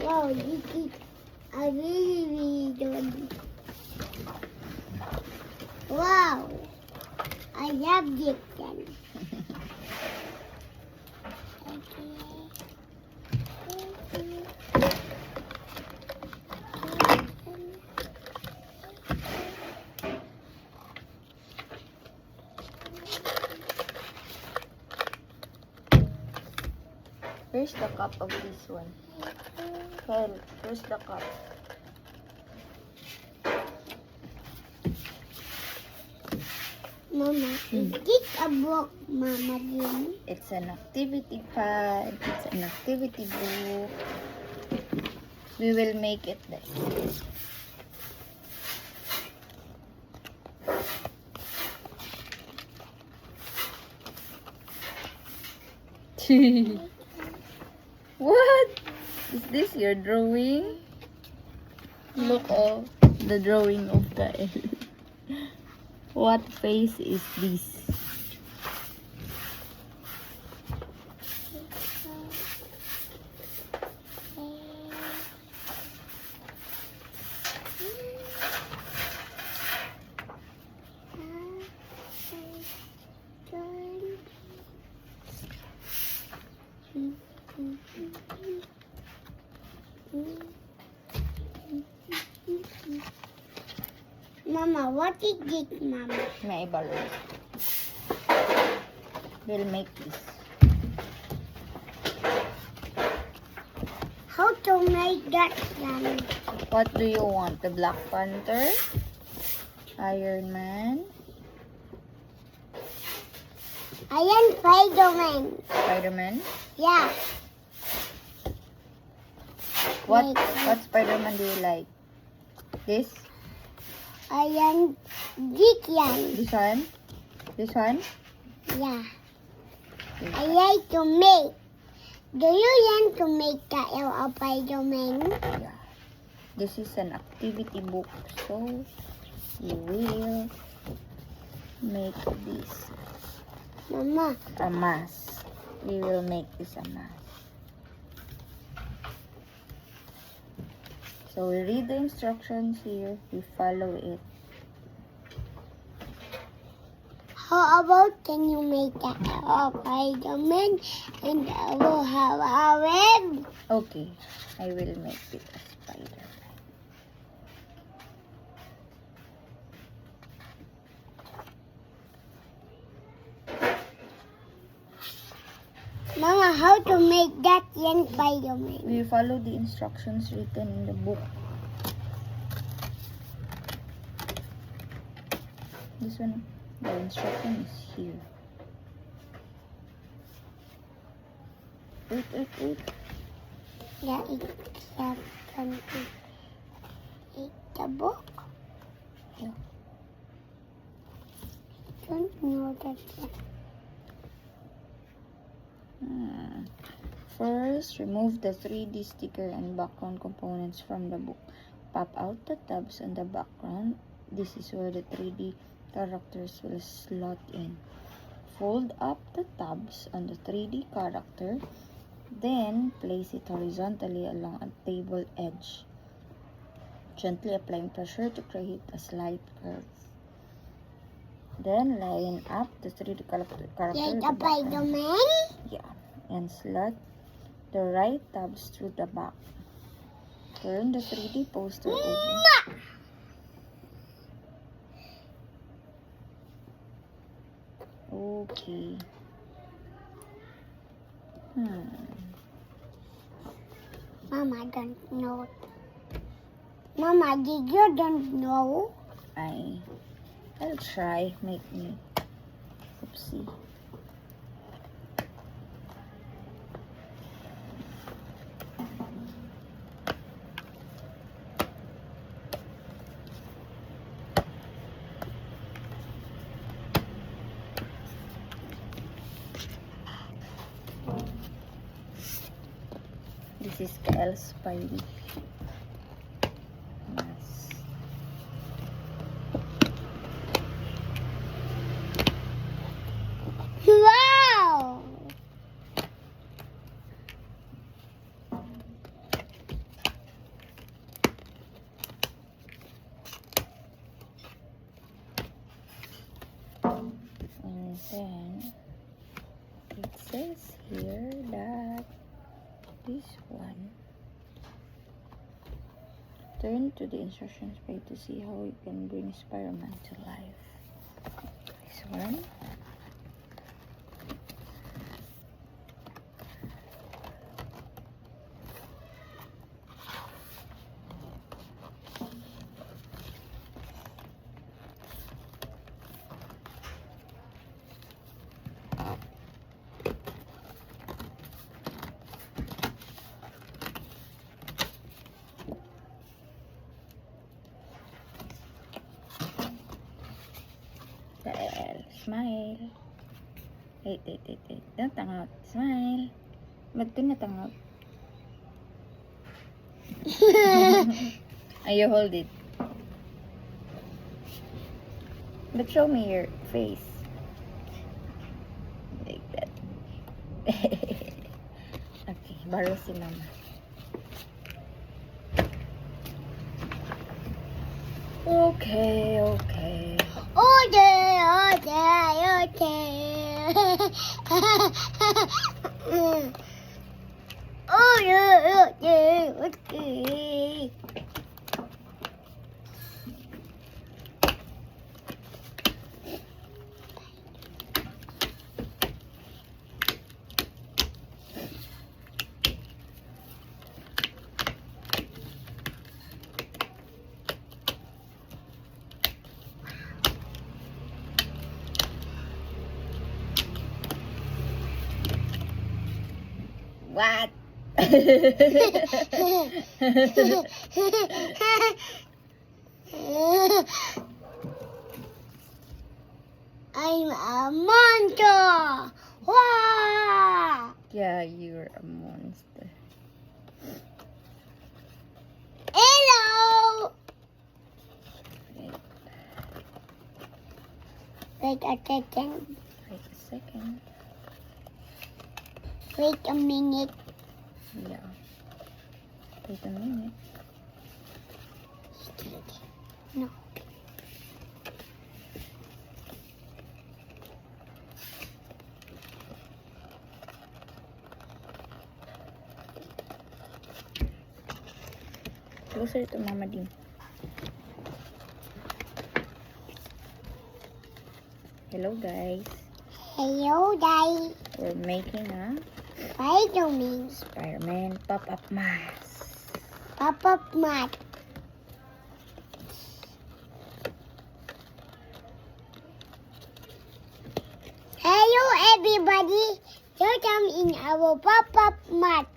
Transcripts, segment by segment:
Wow, this is a really, really good. Wow, I love this one. Where's the cup of this one? Hell, where's the cup? Mama, is this a book, Mama Jim? It's an activity pad. It's an activity book. We will make it this. What? Is this your drawing? Look of the drawing of Gael. What face is this? Mama, what is this, Mama? May balloon. We'll make this. How to make that one? What do you want? The Black Panther? Iron Man? I am Spider-Man. Spider-Man? Yeah. What Like- what Spider-Man do you like? This? I am this one. This one? This one? Yeah. This I one. like to make. Do you want to make that a Spider-Man? Yeah. This is an activity book, so you will make this Mama, a mask. We will make this a mask. So we read the instructions here, we follow it. how about can you make that a Spider-Man and I will have a web? Okay, I will make it a spider. Mama, how to make that young Spider-Man? We follow the instructions written in the book. This one, the instruction is here. Wait. Yeah, it's something. It's a book. Yeah. Don't know that. First, remove the 3D sticker and background components from the book. Pop out the tabs on the background. This is where the 3D characters will slot in. Fold up the tabs on the 3D character. Then, place it horizontally along a table edge. Gently applying pressure to create a slight curve. Then, line up the 3D character. Like with a the background. Spider-Man? Yeah, and slot the right tabs through the back. Turn the 3D poster over. Okay. Mama don't know. Mama, did you don't know? I'll try. Make me. Oopsie. This is Kael's Spidey. Yes. Wow! after that, this one. Turn to the instructions page to see how you can bring Spider-Man to life. This one. Smile. Wait. Don't tangot. Smile. Ba't ito natangot? You hold it. But show me your face. Like that. Okay, borrow si mama. Okay. Okay. What? I'm a monster. Wow. Yeah, you're a monster. Hello. Wait a second. Wait a second. Wait a minute. Yeah. Wait a minute. No. Closer to Mama Dean. Hello guys. Hello, Daddy. We're making a Spider-Man. Spider-Man pop-up mask. Pop-up mat. Hello, everybody. Welcome in our pop-up mat.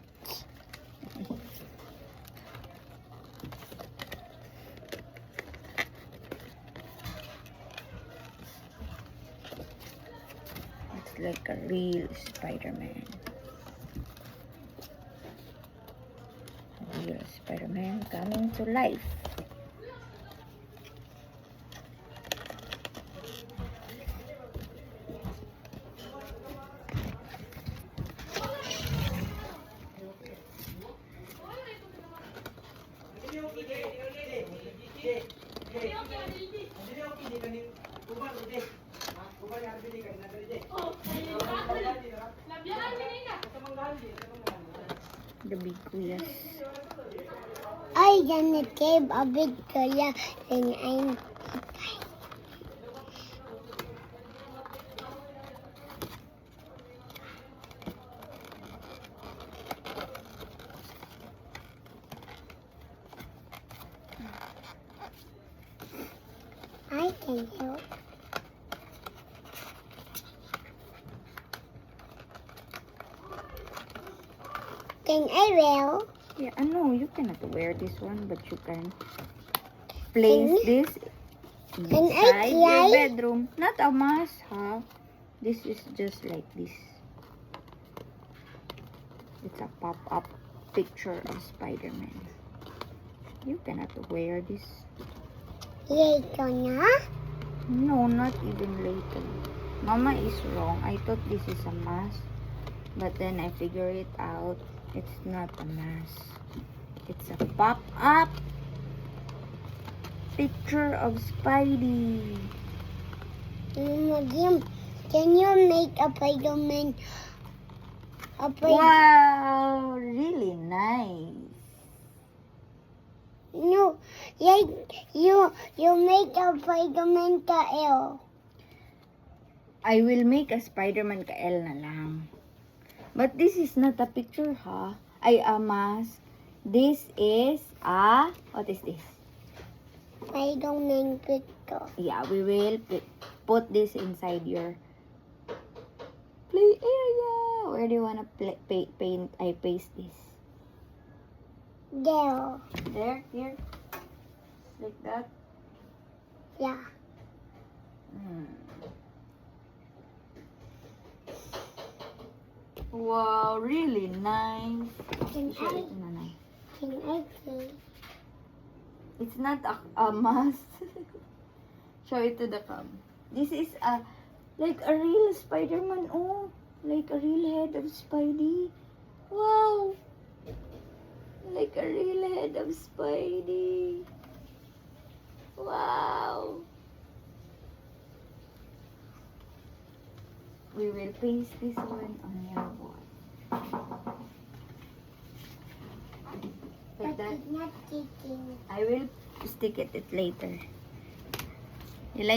It's like a real Spider-Man. A real Spider-Man coming to life. The big kuyas. I gonna give a big color when I'm I can help. Can I wear? Yeah, I know you cannot wear this one, but you can place this Can I inside your try? bedroom. Not a must have. This is just like this. It's a pop-up picture of Spider-Man. You cannot wear this. Later na? No, not even later. Mama is wrong. I thought this is a mask, but then I figured it out. It's not a mask. It's a pop-up picture of Spidey. Jim, can you make a Spider-Man Wow, really nice. No, you make a Spider-Man ka I will make a Spider-Man ka L na lang. But this is not a picture, ha? Ay, a mask. This is what is this? Spider-Man picture. Yeah, we will put this inside your play area. Where do you wanna paste this? There. There, here, like that. Yeah. Wow, really nice. Can Show I? it to Nanay. Can I play? It's not a mask. Show it to the cam. This is like a real Spider-Man. Oh, like a real head of Spidey. Wow. Like a real head of Spidey. Wow. We will paste this one on your wall. Like But that. it's not sticking. I will stick it later.